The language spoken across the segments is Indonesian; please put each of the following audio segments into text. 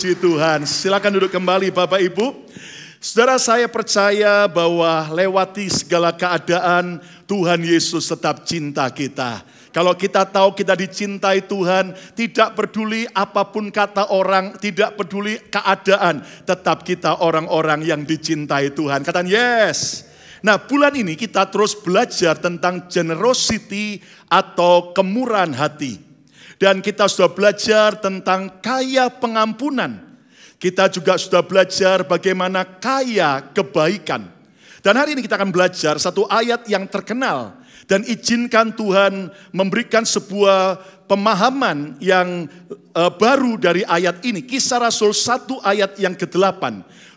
Puji Tuhan. Silakan duduk kembali Bapak Ibu. Saudara, saya percaya bahwa lewati segala keadaan Tuhan Yesus tetap cinta kita. Kalau kita tahu kita dicintai Tuhan, tidak peduli apapun kata orang, tidak peduli keadaan, tetap kita orang-orang yang dicintai Tuhan. Katakan yes. Nah, bulan ini kita terus belajar tentang generosity atau kemurahan hati. Dan kita sudah belajar tentang kaya pengampunan. Kita juga sudah belajar bagaimana kaya kebaikan. Dan hari ini kita akan belajar satu ayat yang terkenal. Dan izinkan Tuhan memberikan sebuah pemahaman yang baru dari ayat ini. Kisah Rasul 1 ayat yang ke-8.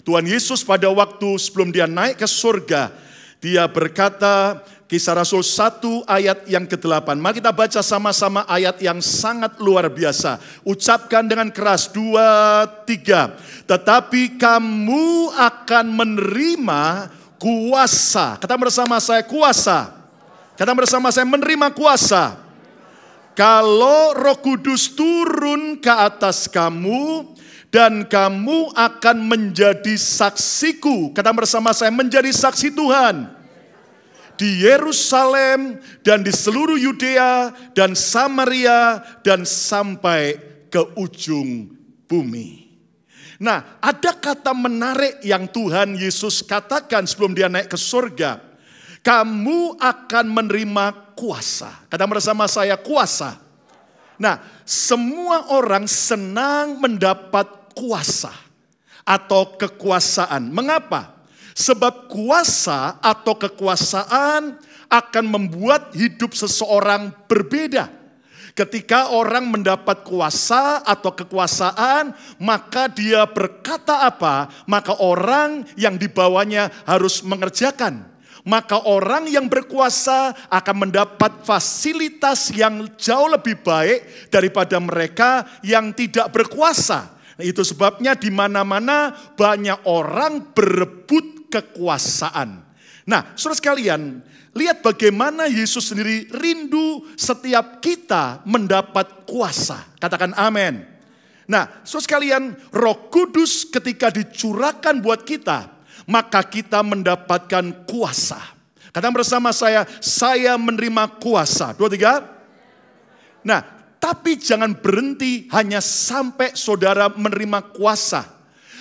Tuhan Yesus pada waktu sebelum dia naik ke surga, dia berkata, Kisah Rasul 1 ayat yang ke-8. Mari kita baca sama-sama ayat yang sangat luar biasa. Ucapkan dengan keras, 2, 3. Tetapi kamu akan menerima kuasa. Kata bersama saya, kuasa. Kata bersama saya, menerima kuasa. Kalau Roh Kudus turun ke atas kamu, dan kamu akan menjadi saksiku. Kata bersama saya, menjadi saksi Tuhan. Di Yerusalem dan di seluruh Yudea dan Samaria dan sampai ke ujung bumi. Nah, ada kata menarik yang Tuhan Yesus katakan sebelum dia naik ke surga. Kamu akan menerima kuasa. Kata bersama saya, kuasa. Nah, semua orang senang mendapat kuasa atau kekuasaan. Mengapa? Sebab kuasa atau kekuasaan akan membuat hidup seseorang berbeda. Ketika orang mendapat kuasa atau kekuasaan, maka dia berkata apa? Maka orang yang dibawanya harus mengerjakan. Maka orang yang berkuasa akan mendapat fasilitas yang jauh lebih baik daripada mereka yang tidak berkuasa. Itu sebabnya di mana-mana banyak orang berebut kekuasaan. Nah, saudara sekalian, lihat bagaimana Yesus sendiri rindu setiap kita mendapat kuasa. Katakan amin. Nah, saudara sekalian, Roh Kudus ketika dicurahkan buat kita, maka kita mendapatkan kuasa. Katakan bersama saya menerima kuasa. 2, 3. Nah, tapi jangan berhenti hanya sampai saudara menerima kuasa.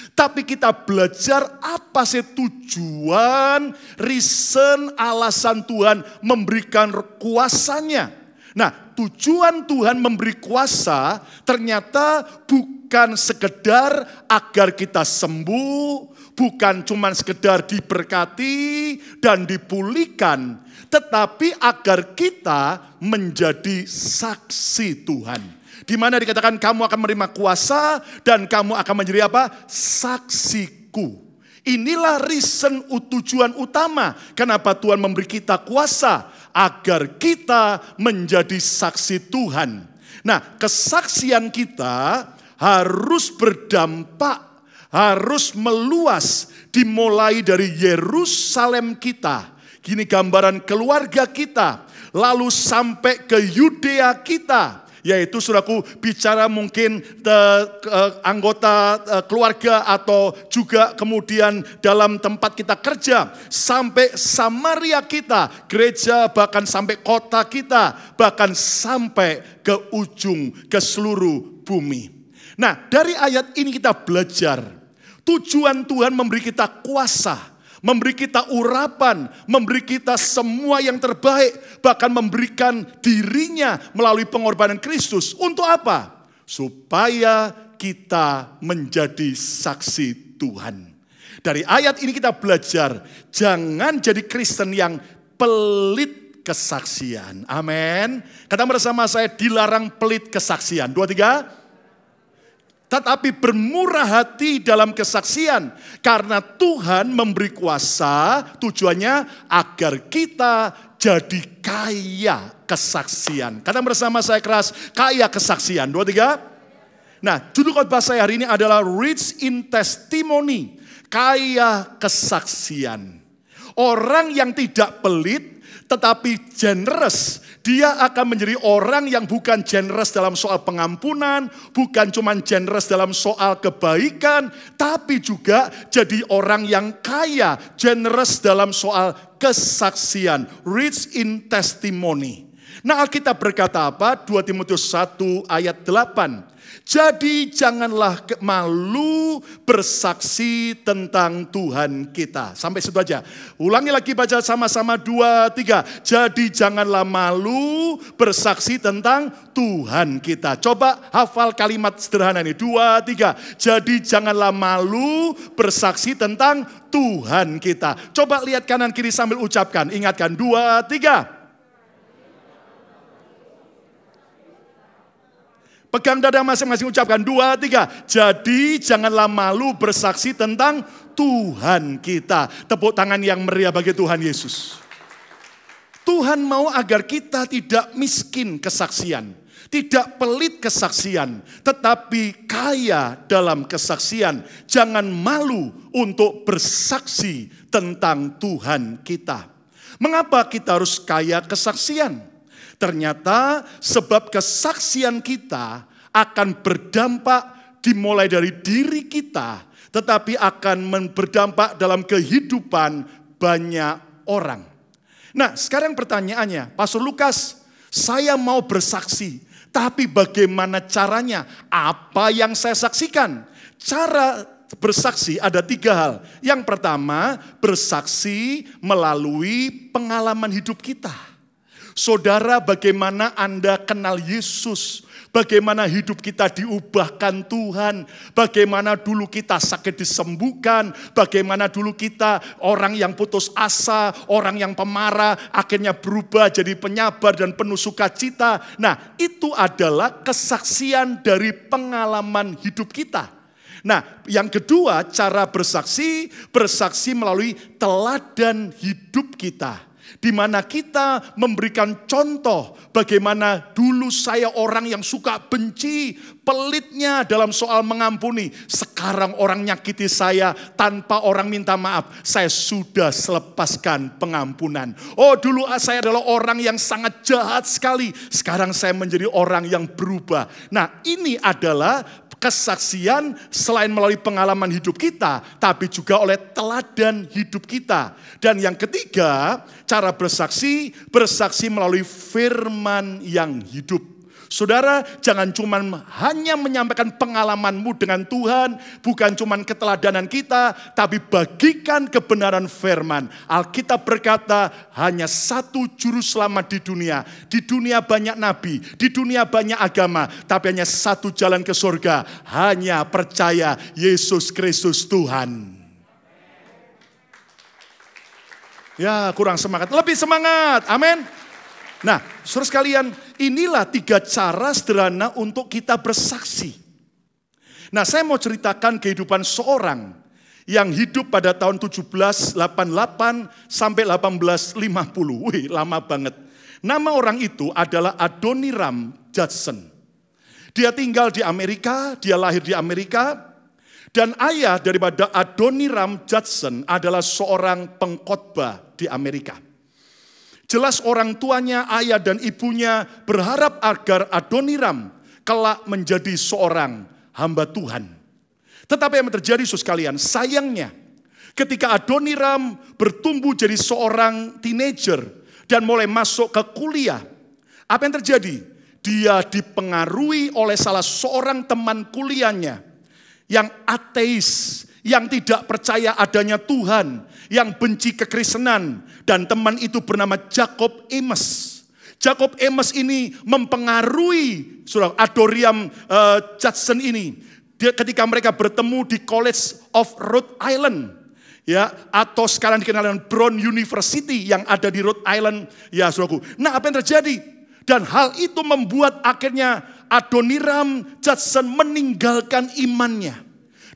Tapi kita belajar apa sih tujuan, reason, alasan Tuhan memberikan kuasanya. Nah, tujuan Tuhan memberi kuasa ternyata bukan sekedar agar kita sembuh, bukan cuma sekedar diberkati dan dipulihkan, tetapi agar kita menjadi saksi Tuhan. Di mana dikatakan kamu akan menerima kuasa dan kamu akan menjadi apa? Saksiku. Inilah reason, tujuan utama kenapa Tuhan memberi kita kuasa, agar kita menjadi saksi Tuhan. Nah, kesaksian kita harus berdampak, harus meluas, dimulai dari Yerusalem kita. Gini gambaran keluarga kita, lalu sampai ke Yudea kita. Yaitu saudaraku bicara mungkin anggota keluarga atau juga kemudian dalam tempat kita kerja. Sampai Samaria kita, gereja bahkan sampai kota kita, bahkan sampai ke ujung, ke seluruh bumi. Nah, dari ayat ini kita belajar tujuan Tuhan memberi kita kuasa, memberi kita urapan, memberi kita semua yang terbaik, bahkan memberikan dirinya melalui pengorbanan Kristus. Untuk apa? Supaya kita menjadi saksi Tuhan. Dari ayat ini kita belajar, jangan jadi Kristen yang pelit kesaksian. Amin. Kata bersama saya, dilarang pelit kesaksian. 2, 3. Tetapi bermurah hati dalam kesaksian. Karena Tuhan memberi kuasa, tujuannya agar kita jadi kaya kesaksian. Kata bersama saya keras, kaya kesaksian. 2, 3. Nah, judul khotbah saya hari ini adalah Rich in Testimony. Kaya kesaksian. Orang yang tidak pelit tetapi generous Dia akan menjadi orang yang bukan generous dalam soal pengampunan, bukan cuma generous dalam soal kebaikan, tapi juga jadi orang yang kaya, generous dalam soal kesaksian, rich in testimony. Nah, Alkitab berkata apa? 2 Timotius 1 ayat 8. Jadi janganlah malu bersaksi tentang Tuhan kita. Sampai situ aja. Ulangi lagi, baca sama-sama 2, 3. Jadi janganlah malu bersaksi tentang Tuhan kita. Coba hafal kalimat sederhana ini. 2, 3. Jadi janganlah malu bersaksi tentang Tuhan kita. Coba lihat kanan kiri sambil ucapkan. Ingatkan 2, 3. Pegang dada masing-masing, ucapkan 2, 3. Jadi janganlah malu bersaksi tentang Tuhan kita. Tepuk tangan yang meriah bagi Tuhan Yesus. Tuhan mau agar kita tidak miskin kesaksian, tidak pelit kesaksian, tetapi kaya dalam kesaksian. Jangan malu untuk bersaksi tentang Tuhan kita. Mengapa kita harus kaya kesaksian? Ternyata sebab kesaksian kita akan berdampak dimulai dari diri kita, tetapi akan berdampak dalam kehidupan banyak orang. Nah, sekarang pertanyaannya, Pastor Lukas, saya mau bersaksi, tapi bagaimana caranya? Apa yang saya saksikan? Cara bersaksi ada 3 hal. Yang pertama, bersaksi melalui pengalaman hidup kita. Saudara, bagaimana Anda kenal Yesus? Bagaimana hidup kita diubahkan Tuhan? Bagaimana dulu kita sakit disembuhkan? Bagaimana dulu kita orang yang putus asa, orang yang pemarah, akhirnya berubah jadi penyabar dan penuh sukacita. Nah, itu adalah kesaksian dari pengalaman hidup kita. Nah, yang kedua, cara bersaksi melalui teladan hidup kita. Di mana kita memberikan contoh bagaimana dulu saya orang yang suka benci, pelitnya dalam soal mengampuni. Sekarang orang nyakiti saya tanpa orang minta maaf, saya sudah lepaskan pengampunan. Oh, dulu saya adalah orang yang sangat jahat sekali, sekarang saya menjadi orang yang berubah. Nah, ini adalah kesaksian selain melalui pengalaman hidup kita, tapi juga oleh teladan hidup kita. Dan yang ketiga, cara bersaksi melalui firman yang hidup. Saudara, jangan cuma hanya menyampaikan pengalamanmu dengan Tuhan, bukan cuma keteladanan kita, tapi bagikan kebenaran firman. Alkitab berkata, hanya satu juru selamat di dunia. Di dunia banyak nabi, di dunia banyak agama, tapi hanya satu jalan ke surga. Hanya percaya Yesus Kristus Tuhan. Ya, kurang semangat. Lebih semangat. Amin. Nah, saudara sekalian, inilah 3 cara sederhana untuk kita bersaksi. Nah, saya mau ceritakan kehidupan seorang yang hidup pada tahun 1788 sampai 1850. Wih, lama banget. Nama orang itu adalah Adoniram Judson. Dia tinggal di Amerika, dia lahir di Amerika. Dan ayah daripada Adoniram Judson adalah seorang pengkhotbah di Amerika. Jelas orang tuanya, ayah dan ibunya berharap agar Adoniram kelak menjadi seorang hamba Tuhan. Tetapi yang terjadi, saudara sekalian, sayangnya ketika Adoniram bertumbuh jadi seorang teenager dan mulai masuk ke kuliah, apa yang terjadi? Dia dipengaruhi oleh salah seorang teman kuliahnya yang ateis, yang tidak percaya adanya Tuhan, yang benci kekristenan, dan teman itu bernama Jacob Ames. Jacob Ames ini mempengaruhi Saudara Adoniram Judson ini. Dia ketika mereka bertemu di College of Rhode Island, ya, atau sekarang dikenal dengan Brown University yang ada di Rhode Island, ya saudaraku. Nah, apa yang terjadi? Dan hal itu membuat akhirnya Adoniram Judson meninggalkan imannya.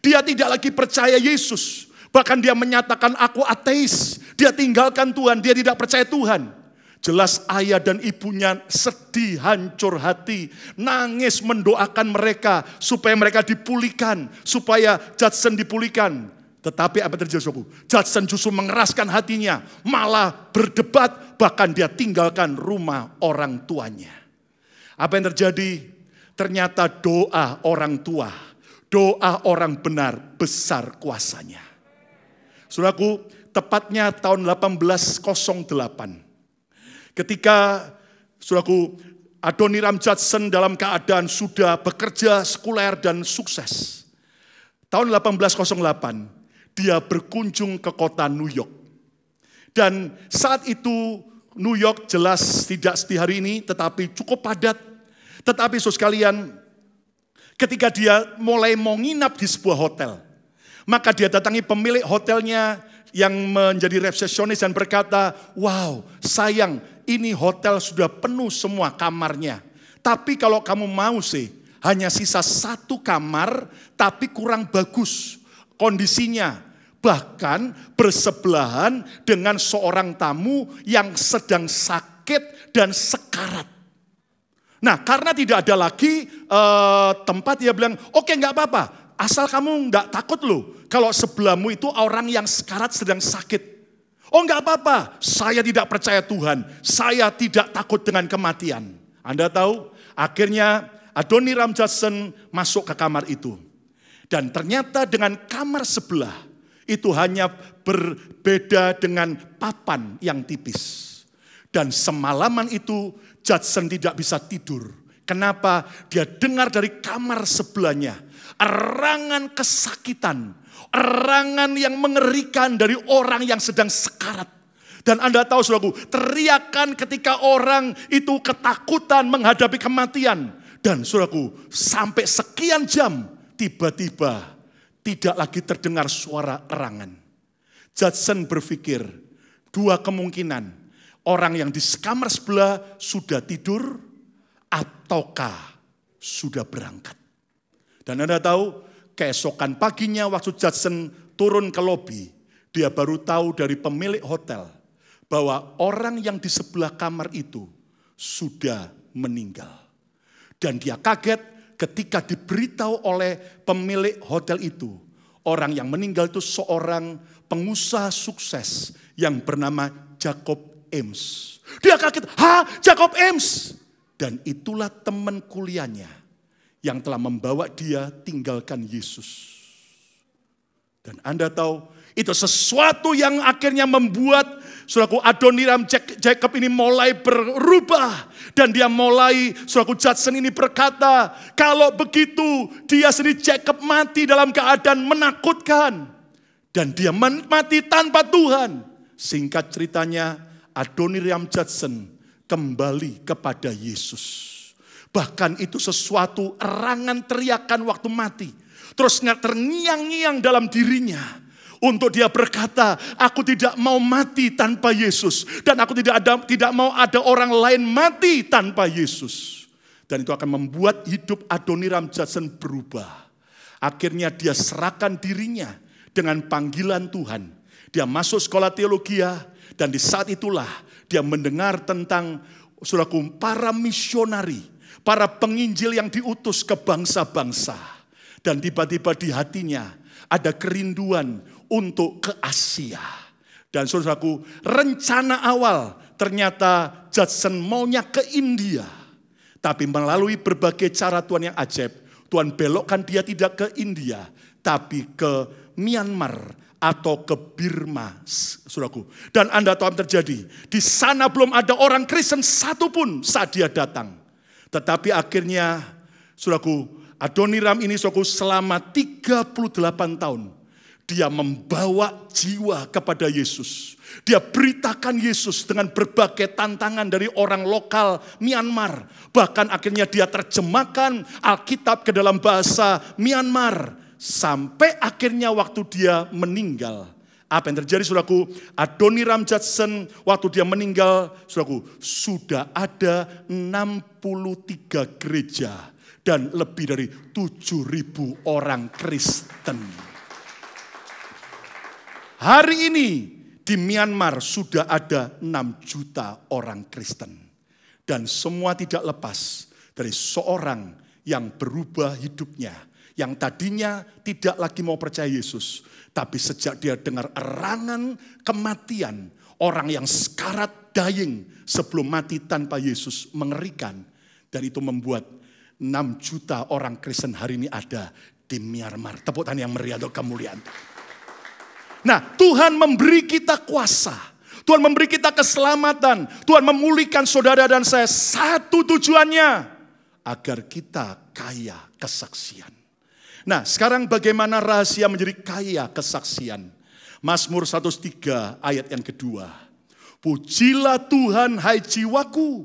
Dia tidak lagi percaya Yesus. Bahkan dia menyatakan, aku ateis. Dia tinggalkan Tuhan, dia tidak percaya Tuhan. Jelas ayah dan ibunya sedih, hancur hati. Nangis mendoakan mereka supaya mereka dipulihkan. Supaya Judson dipulihkan. Tetapi apa terjadi, saudaraku? Judson justru mengeraskan hatinya, malah berdebat, bahkan dia tinggalkan rumah orang tuanya. Apa yang terjadi? Ternyata doa orang tua, doa orang benar besar kuasanya. Saudaraku, tepatnya tahun 1808, ketika saudaraku Adoniram Judson dalam keadaan sudah bekerja sekuler dan sukses. Tahun 1808, dia berkunjung ke kota New York. Dan saat itu New York jelas tidak seperti hari ini, tetapi cukup padat. Tetapi saudara sekalian, ketika dia mulai mau nginap di sebuah hotel, maka dia datangi pemilik hotelnya yang menjadi resepsionis dan berkata, wow, sayang, ini hotel sudah penuh semua kamarnya. Tapi kalau kamu mau sih, hanya sisa 1 kamar, tapi kurang bagus kondisinya. Bahkan bersebelahan dengan seorang tamu yang sedang sakit dan sekarat. Nah, karena tidak ada lagi tempat, dia bilang, oke, nggak apa-apa. Asal kamu nggak takut loh, kalau sebelahmu itu orang yang sekarat sedang sakit. Oh nggak apa-apa, saya tidak percaya Tuhan, saya tidak takut dengan kematian. Anda tahu, akhirnya Adoniram Judson masuk ke kamar itu. Dan ternyata dengan kamar sebelah, itu hanya berbeda dengan papan yang tipis. Dan semalaman itu Judson tidak bisa tidur. Kenapa? Dia dengar dari kamar sebelahnya erangan kesakitan, erangan yang mengerikan dari orang yang sedang sekarat. Dan Anda tahu saudaraku, teriakan ketika orang itu ketakutan menghadapi kematian. Dan saudaraku, sampai sekian jam tiba-tiba tidak lagi terdengar suara erangan. Judson berpikir, 2 kemungkinan, orang yang di kamar sebelah sudah tidur ataukah sudah berangkat. Dan Anda tahu, keesokan paginya waktu Judson turun ke lobi, dia baru tahu dari pemilik hotel bahwa orang yang di sebelah kamar itu sudah meninggal. Dan dia kaget ketika diberitahu oleh pemilik hotel itu, orang yang meninggal itu seorang pengusaha sukses yang bernama Jacob Ames. Dia kaget, Jacob Ames. Dan itulah teman kuliahnya yang telah membawa dia tinggalkan Yesus. Dan Anda tahu, itu sesuatu yang akhirnya membuat saudaraku Adoniram Jacob ini mulai berubah. Dan dia mulai, saudaraku Judson ini berkata, kalau begitu dia sendiri Jacob mati dalam keadaan menakutkan. Dan dia mati tanpa Tuhan. Singkat ceritanya, Adoniram Judson kembali kepada Yesus. Bahkan itu sesuatu erangan teriakan waktu mati. Terus terngiang-ngiang dalam dirinya. Untuk dia berkata, aku tidak mau mati tanpa Yesus. Dan aku tidak mau ada orang lain mati tanpa Yesus. Dan itu akan membuat hidup Adoniram Judson berubah. Akhirnya dia serahkan dirinya dengan panggilan Tuhan. Dia masuk sekolah teologi, dan di saat itulah dia mendengar tentang saudaraku para misionari, para penginjil yang diutus ke bangsa-bangsa. Dan tiba-tiba di hatinya ada kerinduan untuk ke Asia. Dan saudaraku, rencana awal ternyata Judson maunya ke India. Tapi melalui berbagai cara Tuhan yang ajaib, Tuhan belokkan dia tidak ke India, tapi ke Myanmar atau ke Burma, saudaraku. Dan Anda tahu apa terjadi? Di sana belum ada orang Kristen satupun saat dia datang. Tetapi akhirnya, saudaraku, Adoniram ini saudaraku selama 38 tahun, dia membawa jiwa kepada Yesus. Dia beritakan Yesus dengan berbagai tantangan dari orang lokal Myanmar. Bahkan akhirnya dia terjemahkan Alkitab ke dalam bahasa Myanmar. Sampai akhirnya waktu dia meninggal. Apa yang terjadi saudaraku? Adoniram Judson waktu dia meninggal, saudaraku, sudah ada 63 gereja dan lebih dari 7.000 orang Kristen. Hari ini di Myanmar sudah ada 6 juta orang Kristen. Dan semua tidak lepas dari seorang yang berubah hidupnya, Yang tadinya tidak lagi mau percaya Yesus. Tapi sejak dia dengar erangan kematian, orang yang sekarat dying sebelum mati tanpa Yesus, mengerikan. Dan itu membuat 6 juta orang Kristen hari ini ada di Myanmar. Tepuk tangan yang meriah untuk kemuliaan. Nah, Tuhan memberi kita kuasa. Tuhan memberi kita keselamatan. Tuhan memulihkan saudara dan saya. Satu tujuannya, agar kita kaya kesaksian. Nah, sekarang bagaimana rahasia menjadi kaya kesaksian? Mazmur 103 ayat yang kedua. Pujilah Tuhan hai jiwaku,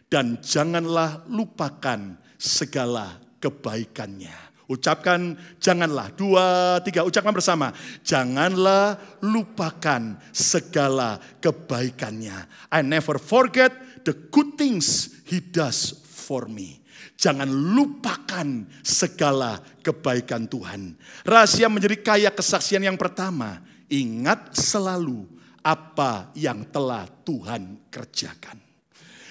dan janganlah lupakan segala kebaikannya. Ucapkan janganlah, 2, 3, ucapkan bersama. Janganlah lupakan segala kebaikannya. I never forget the good things he does for me. Jangan lupakan segala kebaikan Tuhan. Rahasia menjadi kaya kesaksian yang pertama, ingat selalu apa yang telah Tuhan kerjakan.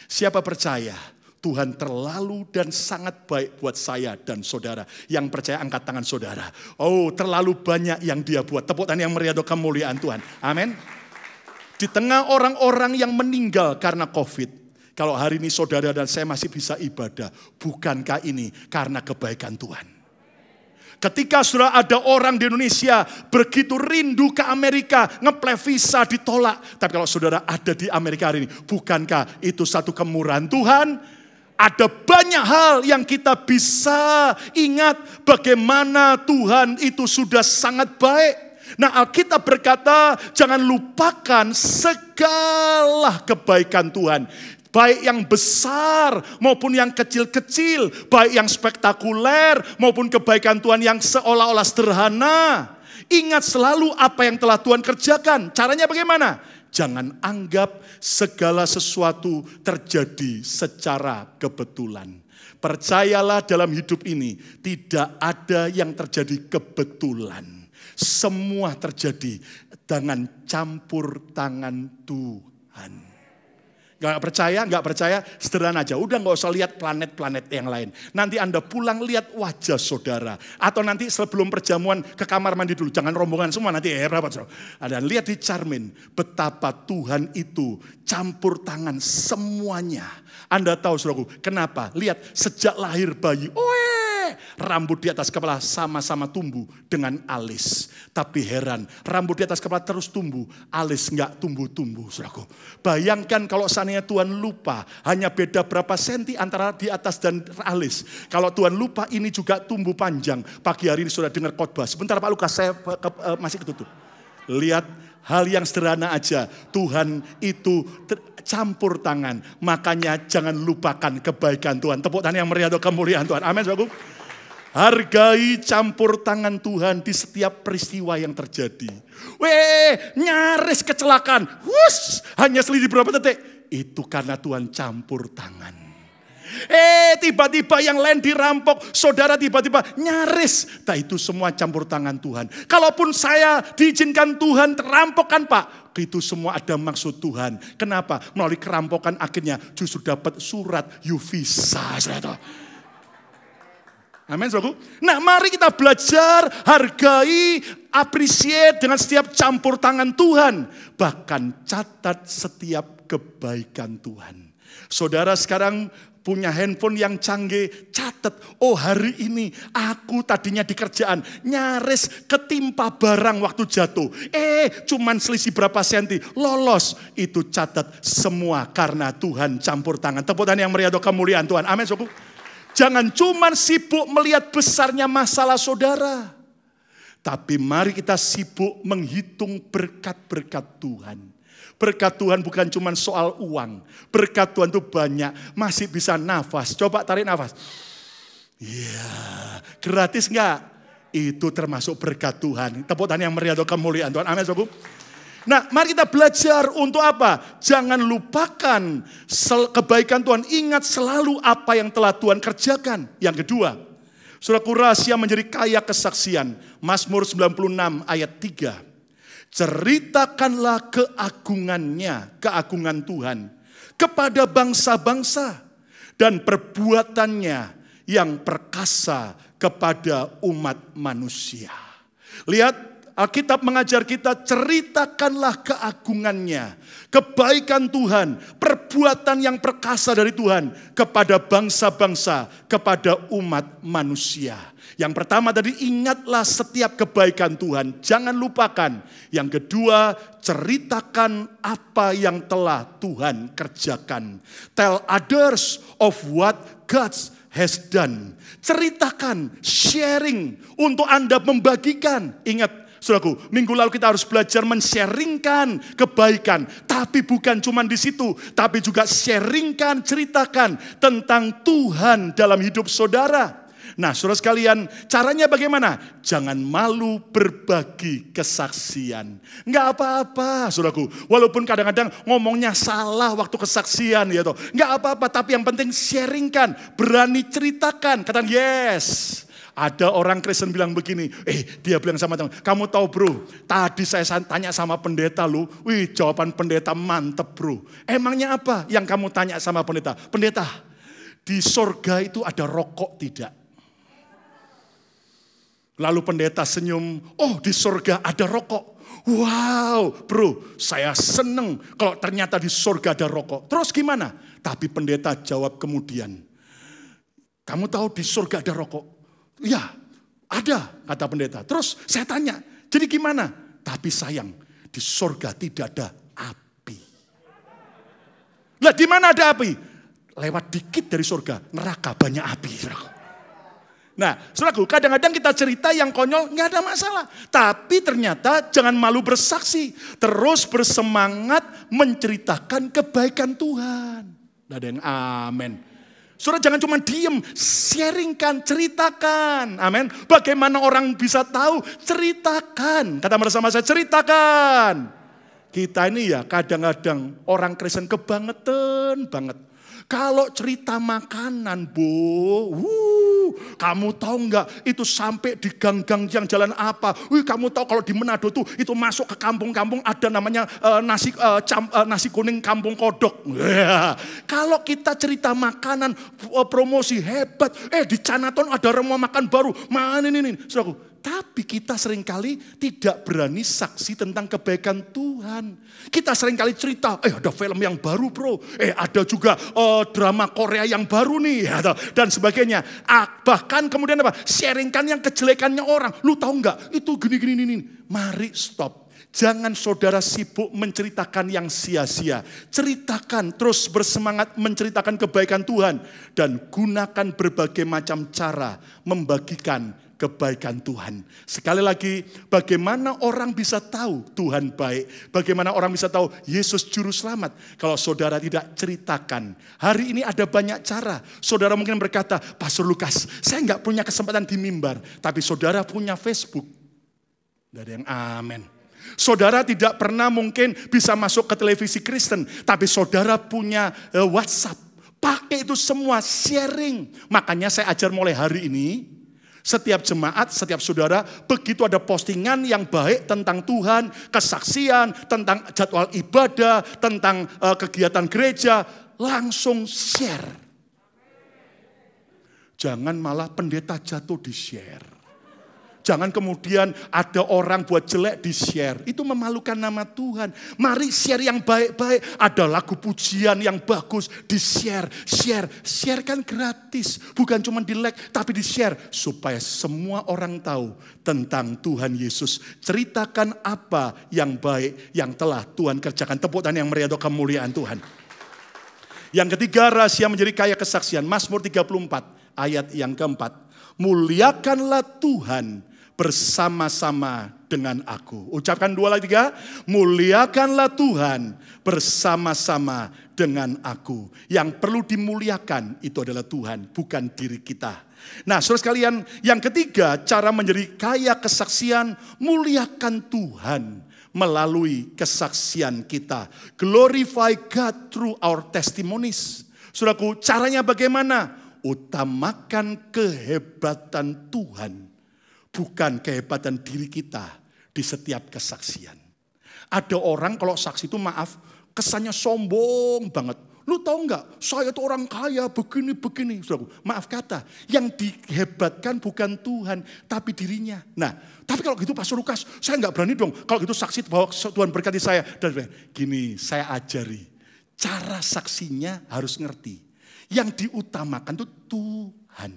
Siapa percaya Tuhan terlalu dan sangat baik buat saya dan saudara. Yang percaya angkat tangan saudara. Oh, terlalu banyak yang dia buat. Tepuk tangan yang meriah untuk kemuliaan Tuhan. Amin. Di tengah orang-orang yang meninggal karena COVID. Kalau hari ini saudara dan saya masih bisa ibadah, bukankah ini karena kebaikan Tuhan? Ketika sudah ada orang di Indonesia begitu rindu ke Amerika, ngeplay visa ditolak. Tapi kalau saudara ada di Amerika hari ini, bukankah itu satu kemurahan Tuhan? Ada banyak hal yang kita bisa ingat bagaimana Tuhan itu sudah sangat baik. Nah, Alkitab berkata, jangan lupakan segala kebaikan Tuhan. Baik yang besar maupun yang kecil-kecil. Baik yang spektakuler maupun kebaikan Tuhan yang seolah-olah sederhana. Ingat selalu apa yang telah Tuhan kerjakan. Caranya bagaimana? Jangan anggap segala sesuatu terjadi secara kebetulan. Percayalah dalam hidup ini tidak ada yang terjadi kebetulan. Semua terjadi dengan campur tangan Tuhan. Gak percaya, sederhana aja. Udah gak usah lihat planet-planet yang lain. Nanti Anda pulang lihat wajah saudara. Atau nanti sebelum perjamuan ke kamar mandi dulu. Jangan rombongan semua nanti rapat. Ada lihat di Cermin betapa Tuhan itu campur tangan semuanya. Anda tahu saudaraku, kenapa? Lihat sejak lahir bayi. Rambut di atas kepala sama-sama tumbuh dengan alis. Tapi heran, rambut di atas kepala terus tumbuh, alis enggak tumbuh-tumbuh, saudaraku. Bayangkan kalau seandainya Tuhan lupa, hanya beda berapa senti antara di atas dan alis. Kalau Tuhan lupa ini juga tumbuh panjang. Pagi hari ini sudah dengar khotbah. Sebentar Pak Lukas, saya masih ketutup. Lihat hal yang sederhana aja. Tuhan itu campur tangan. Makanya jangan lupakan kebaikan Tuhan. Tepuk tangan yang meriah untuk kemuliaan Tuhan. Amin, saudaraku. Hargai campur tangan Tuhan di setiap peristiwa yang terjadi. Nyaris kecelakaan. Hanya selisih berapa detik. Itu karena Tuhan campur tangan. Tiba-tiba yang lain dirampok. Saudara tiba-tiba nyaris. Nah, itu semua campur tangan Tuhan. Kalaupun saya diizinkan Tuhan terampokkan Pak. Itu semua ada maksud Tuhan. Kenapa? Melalui kerampokan akhirnya justru dapat surat visa. Amin, saudaraku. Nah, mari kita belajar, hargai, appreciate dengan setiap campur tangan Tuhan. Bahkan catat setiap kebaikan Tuhan. Saudara sekarang punya handphone yang canggih, catat. Oh, hari ini aku tadinya di kerjaan nyaris ketimpa barang waktu jatuh. Cuman selisih berapa senti, lolos. Itu catat semua karena Tuhan campur tangan. Tepuk tangan yang meriah untuk kemuliaan Tuhan. Amin, saudaraku. Jangan cuma sibuk melihat besarnya masalah saudara. Tapi mari kita sibuk menghitung berkat-berkat Tuhan. Berkat Tuhan bukan cuma soal uang. Berkat Tuhan itu banyak. Masih bisa nafas. Coba tarik nafas. Iya, gratis enggak? Itu termasuk berkat Tuhan. Tepuk tangan yang meriah untuk kemuliaan Tuhan. Amin, saudaraku. Nah, mari kita belajar untuk apa? Jangan lupakan kebaikan Tuhan. Ingat selalu apa yang telah Tuhan kerjakan. Yang kedua, saudaraku, rahasia menjadi kaya kesaksian. Mazmur 96 ayat 3. Ceritakanlah keagungan Tuhan kepada bangsa-bangsa dan perbuatannya yang perkasa kepada umat manusia. Lihat, Alkitab mengajar kita, ceritakanlah keagungannya, kebaikan Tuhan, perbuatan yang perkasa dari Tuhan kepada bangsa-bangsa, kepada umat manusia. Yang pertama tadi, ingatlah setiap kebaikan Tuhan, jangan lupakan. Yang kedua, ceritakan apa yang telah Tuhan kerjakan. Tell others of what God has done. Ceritakan, sharing untuk Anda membagikan. Ingat, saudaraku, minggu lalu kita harus belajar men-sharingkan kebaikan. Tapi bukan cuma di situ, tapi juga sharingkan, ceritakan tentang Tuhan dalam hidup saudara. Nah, saudara sekalian, caranya bagaimana? Jangan malu berbagi kesaksian. Enggak apa-apa, saudaraku. Walaupun kadang-kadang ngomongnya salah waktu kesaksian, ya toh. Enggak apa-apa, tapi yang penting sharingkan, berani ceritakan. Katakan yes. Ada orang Kristen bilang begini, dia bilang sama teman, kamu tahu bro, tadi saya tanya sama pendeta lu, jawaban pendeta mantep bro. Emangnya apa yang kamu tanya sama pendeta? Pendeta, di sorga itu ada rokok tidak? Lalu pendeta senyum, oh di sorga ada rokok. Wow bro, saya seneng kalau ternyata di sorga ada rokok. Terus gimana? Tapi pendeta jawab kemudian, kamu tahu di sorga ada rokok? Ya ada, kata pendeta. Terus saya tanya, jadi gimana? Tapi sayang, di sorga tidak ada api. Lah di mana ada api? Lewat dikit dari sorga, neraka banyak api. Nah, saudaraku, kadang-kadang kita cerita yang konyol, nggak ada masalah. Tapi ternyata jangan malu bersaksi. Terus bersemangat menceritakan kebaikan Tuhan. Nggak ada yang amin. Saudara jangan cuma diem, sharingkan, ceritakan. Amin. Bagaimana orang bisa tahu? Ceritakan. Kata bersama saya, ceritakan. Kita ini ya kadang-kadang orang Kristen kebangetan banget. Kalau cerita makanan, kamu tahu nggak itu sampai di gang-gang yang jalan apa? Kamu tahu kalau di Manado tuh itu masuk ke kampung-kampung ada namanya nasi kuning kampung kodok. Kalau kita cerita makanan, promosi hebat, di Canaton ada rumah makan baru, mana ini, saudaraku. Tapi kita seringkali tidak berani saksi tentang kebaikan Tuhan. Kita seringkali cerita, ada film yang baru bro. Ada juga drama Korea yang baru nih. Dan sebagainya. Bahkan kemudian apa? Sharingkan yang kejelekannya orang. Lu tahu nggak? Itu gini. Mari stop. Jangan saudara sibuk menceritakan yang sia-sia. Ceritakan, terus bersemangat menceritakan kebaikan Tuhan. Dan gunakan berbagai macam cara membagikan kebaikan Tuhan. Sekali lagi, bagaimana orang bisa tahu Tuhan baik? Bagaimana orang bisa tahu Yesus juru selamat? Kalau saudara tidak ceritakan. Hari ini ada banyak cara. Saudara mungkin berkata, Pastor Lukas, saya nggak punya kesempatan di mimbar. Tapi saudara punya Facebook. Nggak ada yang amin. Saudara tidak pernah mungkin bisa masuk ke televisi Kristen. Tapi saudara punya WhatsApp. Pakai itu semua, sharing. Makanya saya ajar mulai hari ini, setiap jemaat, setiap saudara, begitu ada postingan yang baik tentang Tuhan, kesaksian, tentang jadwal ibadah, tentang kegiatan gereja, langsung share. Jangan malah pendeta jatuh di share. Jangan kemudian ada orang buat jelek di share. Itu memalukan nama Tuhan. Mari share yang baik-baik. Ada lagu pujian yang bagus di share. Share kan gratis. Bukan cuma di like tapi di share. Supaya semua orang tahu tentang Tuhan Yesus. Ceritakan apa yang baik yang telah Tuhan kerjakan. Tepuk tangan yang meriah untuk kemuliaan Tuhan. Yang ketiga, rahasia menjadi kaya kesaksian. Mazmur 34 ayat yang keempat. Muliakanlah Tuhan bersama-sama dengan aku. Ucapkan 2 lagi 3. Muliakanlah Tuhan bersama-sama dengan aku. Yang perlu dimuliakan itu adalah Tuhan, bukan diri kita. Nah, saudara sekalian, yang ketiga, cara menjadi kaya kesaksian, muliakan Tuhan melalui kesaksian kita. Glorify God through our testimonies. Saudaraku, caranya bagaimana? Utamakan kehebatan Tuhan. Bukan kehebatan diri kita di setiap kesaksian. Ada orang kalau saksi itu maaf, kesannya sombong banget. Lu tahu nggak, saya itu orang kaya begini. Saudaraku, maaf kata, yang dihebatkan bukan Tuhan, tapi dirinya. Nah, tapi kalau gitu Pastor Lukas, saya nggak berani dong. Kalau gitu saksi bahwa Tuhan berkati saya. Dan gini, saya ajari. Cara saksinya harus ngerti. Yang diutamakan itu Tuhan.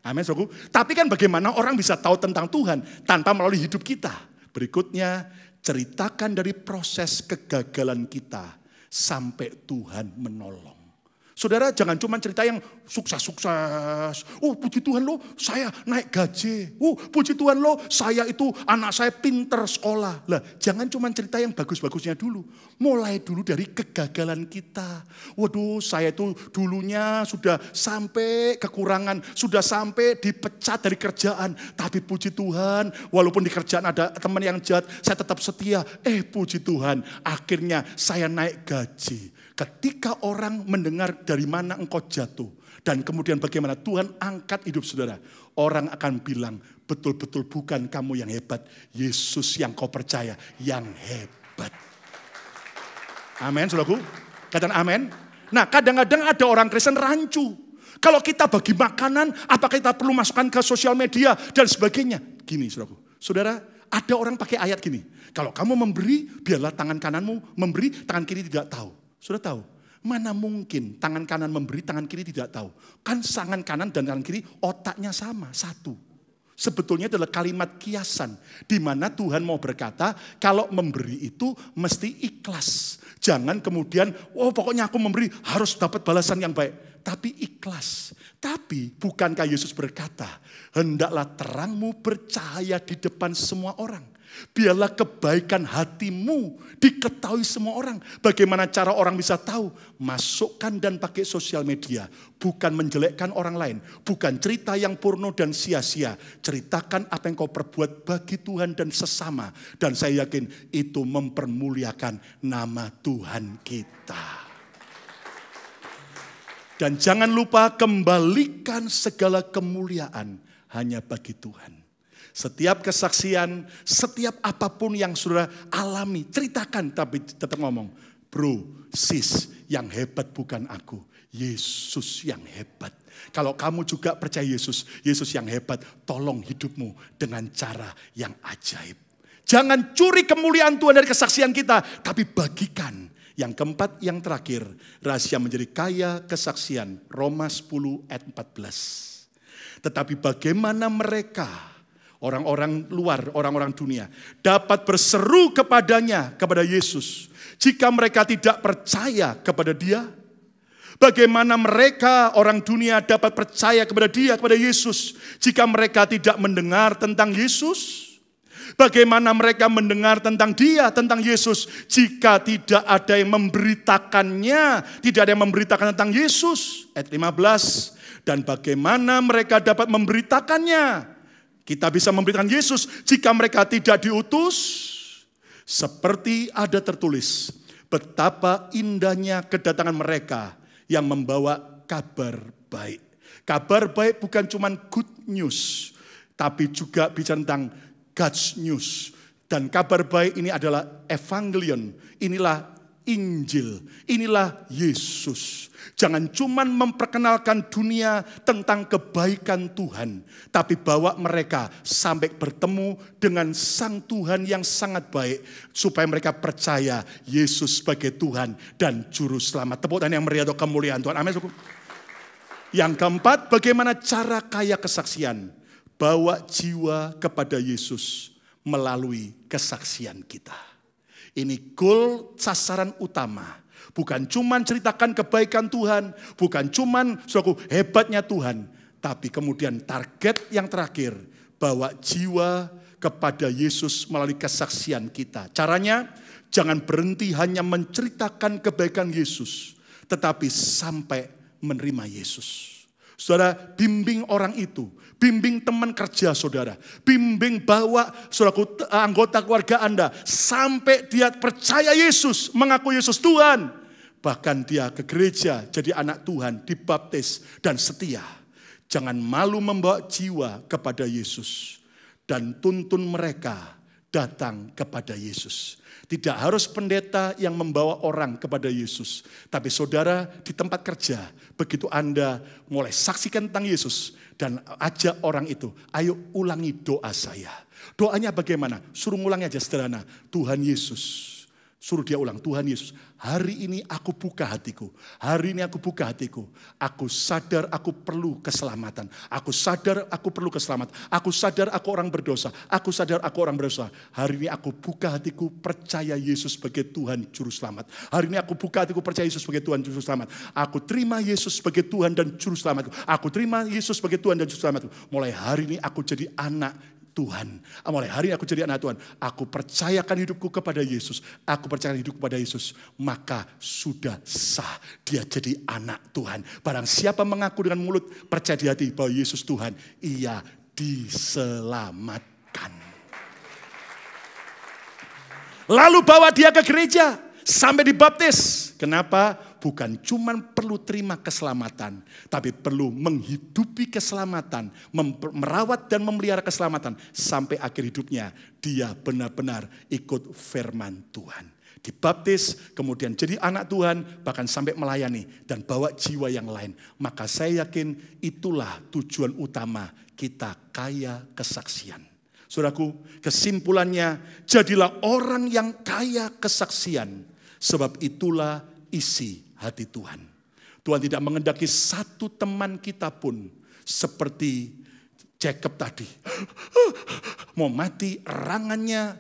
Amin, saudaraku. Tapi kan bagaimana orang bisa tahu tentang Tuhan tanpa melalui hidup kita. Berikutnya, ceritakan dari proses kegagalan kita sampai Tuhan menolong. Saudara, jangan cuma cerita yang sukses-sukses. Oh, puji Tuhan loh, saya naik gaji. Oh, puji Tuhan loh, saya itu anak saya pinter sekolah. Lah, jangan cuma cerita yang bagus-bagusnya dulu. Mulai dulu dari kegagalan kita. Waduh, saya itu dulunya sudah sampai kekurangan, sudah sampai dipecat dari kerjaan. Tapi puji Tuhan, walaupun di kerjaan ada teman yang jahat, saya tetap setia. Puji Tuhan, akhirnya saya naik gaji. Ketika orang mendengar dari mana engkau jatuh dan kemudian bagaimana Tuhan angkat hidup saudara, orang akan bilang, betul-betul bukan kamu yang hebat, Yesus yang kau percaya yang hebat. Amin, saudaraku. Katakan amin. Nah, kadang-kadang ada orang Kristen rancu. Kalau kita bagi makanan, apakah kita perlu masukkan ke sosial media dan sebagainya? Gini, saudaraku. Saudara, ada orang pakai ayat gini. Kalau kamu memberi, biarlah tangan kananmu memberi, tangan kiri tidak tahu. Sudah tahu? Mana mungkin tangan kanan memberi, tangan kiri tidak tahu. Kan tangan kanan dan tangan kiri otaknya sama, satu. Sebetulnya adalah kalimat kiasan. Di mana Tuhan mau berkata, kalau memberi itu mesti ikhlas. Jangan kemudian, pokoknya aku memberi harus dapat balasan yang baik. Tapi ikhlas. Tapi bukankah Yesus berkata, hendaklah terangmu bercahaya di depan semua orang. Biarlah kebaikan hatimu diketahui semua orang. Bagaimana cara orang bisa tahu? Masukkan dan pakai sosial media. Bukan menjelekkan orang lain. Bukan cerita yang porno dan sia-sia. Ceritakan apa yang kau perbuat bagi Tuhan dan sesama. Dan saya yakin itu mempermuliakan nama Tuhan kita. Dan jangan lupa kembalikan segala kemuliaan hanya bagi Tuhan. Setiap kesaksian, setiap apapun yang saudara alami, ceritakan tapi tetap ngomong, bro, sis, yang hebat bukan aku, Yesus yang hebat. Kalau kamu juga percaya Yesus yang hebat, tolong hidupmu dengan cara yang ajaib. Jangan curi kemuliaan Tuhan dari kesaksian kita, tapi bagikan. Yang keempat, yang terakhir, rahasia menjadi kaya kesaksian, Roma 10 ayat 14. Tetapi bagaimana mereka, orang-orang luar, orang-orang dunia, dapat berseru kepadanya, kepada Yesus, jika mereka tidak percaya kepada dia? Bagaimana mereka, orang dunia, dapat percaya kepada dia, kepada Yesus, jika mereka tidak mendengar tentang Yesus? Bagaimana mereka mendengar tentang dia, tentang Yesus, jika tidak ada yang memberitakannya, tidak ada yang memberitakan tentang Yesus? Ayat 15, dan bagaimana mereka dapat memberitakannya? Kita bisa memberitakan Yesus jika mereka tidak diutus. Seperti ada tertulis, betapa indahnya kedatangan mereka yang membawa kabar baik. Kabar baik bukan cuma good news, tapi juga bicara tentang God's news. Dan kabar baik ini adalah evangelion, inilah Injil, inilah Yesus. Jangan cuma memperkenalkan dunia tentang kebaikan Tuhan, tapi bawa mereka sampai bertemu dengan Sang Tuhan yang sangat baik, supaya mereka percaya Yesus sebagai Tuhan dan Juru Selamat. Tepuk tangan yang meriah untuk kemuliaan Tuhan. Amin. Yang keempat, bagaimana cara kaya kesaksian? Bawa jiwa kepada Yesus melalui kesaksian kita. Ini goal sasaran utama. Bukan cuman ceritakan kebaikan Tuhan, bukan cuman suatu hebatnya Tuhan, tapi kemudian target yang terakhir, bawa jiwa kepada Yesus melalui kesaksian kita. Caranya, jangan berhenti hanya menceritakan kebaikan Yesus, tetapi sampai menerima Yesus. Saudara, bimbing orang itu, bimbing teman kerja saudara, bimbing bawa saudara anggota keluarga Anda, sampai dia percaya Yesus, mengaku Yesus Tuhan. Bahkan dia ke gereja, jadi anak Tuhan, dibaptis dan setia. Jangan malu membawa jiwa kepada Yesus. Dan tuntun mereka datang kepada Yesus. Tidak harus pendeta yang membawa orang kepada Yesus. Tapi saudara di tempat kerja, begitu Anda mulai saksikan tentang Yesus dan ajak orang itu, ayo ulangi doa saya. Doanya bagaimana? Suruh ngulangi aja sederhana. Tuhan Yesus. Suruh dia ulang, Tuhan Yesus, hari ini aku buka hatiku. Hari ini aku buka hatiku. Aku sadar aku perlu keselamatan. Aku sadar aku perlu keselamatan. Aku sadar aku orang berdosa. Aku sadar aku orang berdosa. Hari ini aku buka hatiku, percaya Yesus sebagai Tuhan Juru Selamat. Hari ini aku buka hatiku, percaya Yesus sebagai Tuhan Juru Selamat. Aku terima Yesus sebagai Tuhan dan Juru Selamatku. Aku terima Yesus sebagai Tuhan dan Juru Selamatku. Mulai hari ini aku jadi anak Tuhan. Mulai hari ini aku jadi anak Tuhan. Aku percayakan hidupku kepada Yesus. Aku percayakan hidupku kepada Yesus. Maka sudah sah. Dia jadi anak Tuhan. Barang siapa mengaku dengan mulut, percaya di hati bahwa Yesus Tuhan, ia diselamatkan. Lalu bawa dia ke gereja. Sampai dibaptis. Kenapa? Bukan cuma perlu terima keselamatan. Tapi perlu menghidupi keselamatan. Merawat dan memelihara keselamatan. Sampai akhir hidupnya dia benar-benar ikut firman Tuhan. Dibaptis, kemudian jadi anak Tuhan. Bahkan sampai melayani dan bawa jiwa yang lain. Maka saya yakin itulah tujuan utama kita kaya kesaksian. Saudaraku, kesimpulannya jadilah orang yang kaya kesaksian. Sebab itulah isi hati Tuhan. Tuhan tidak mengendaki satu teman kita pun seperti Jacob tadi. Mau mati, erangannya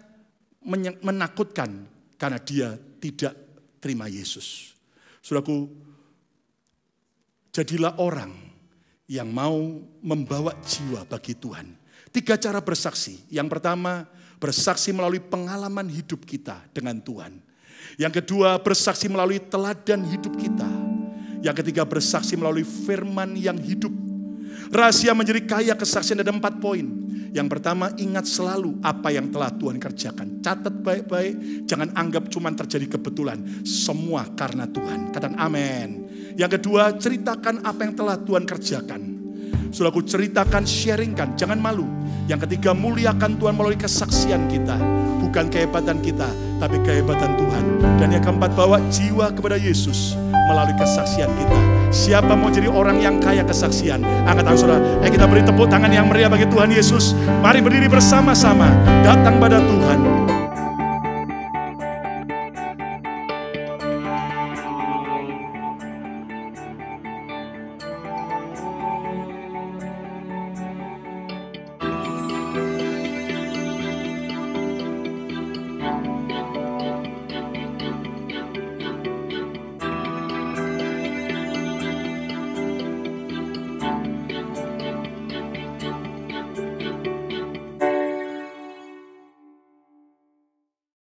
menakutkan karena dia tidak terima Yesus. Saudaraku, jadilah orang yang mau membawa jiwa bagi Tuhan. 3 cara bersaksi. Yang pertama, bersaksi melalui pengalaman hidup kita dengan Tuhan. Yang kedua, bersaksi melalui teladan hidup kita. Yang ketiga, bersaksi melalui firman yang hidup. Rahasia menjadi kaya kesaksian ada 4 poin. Yang pertama, ingat selalu apa yang telah Tuhan kerjakan. Catat baik-baik, jangan anggap cuma terjadi kebetulan. Semua karena Tuhan. Katakan amin. Yang kedua, ceritakan apa yang telah Tuhan kerjakan. Saudaraku, ceritakan, sharingkan, jangan malu. Yang ketiga, muliakan Tuhan melalui kesaksian kita. Bukan kehebatan kita, tapi kehebatan Tuhan. Dan yang keempat, bawa jiwa kepada Yesus melalui kesaksian kita. Siapa mau jadi orang yang kaya kesaksian? Angkat tangan saudara. Kita beri tepuk tangan yang meriah bagi Tuhan Yesus. Mari berdiri bersama-sama. Datang pada Tuhan.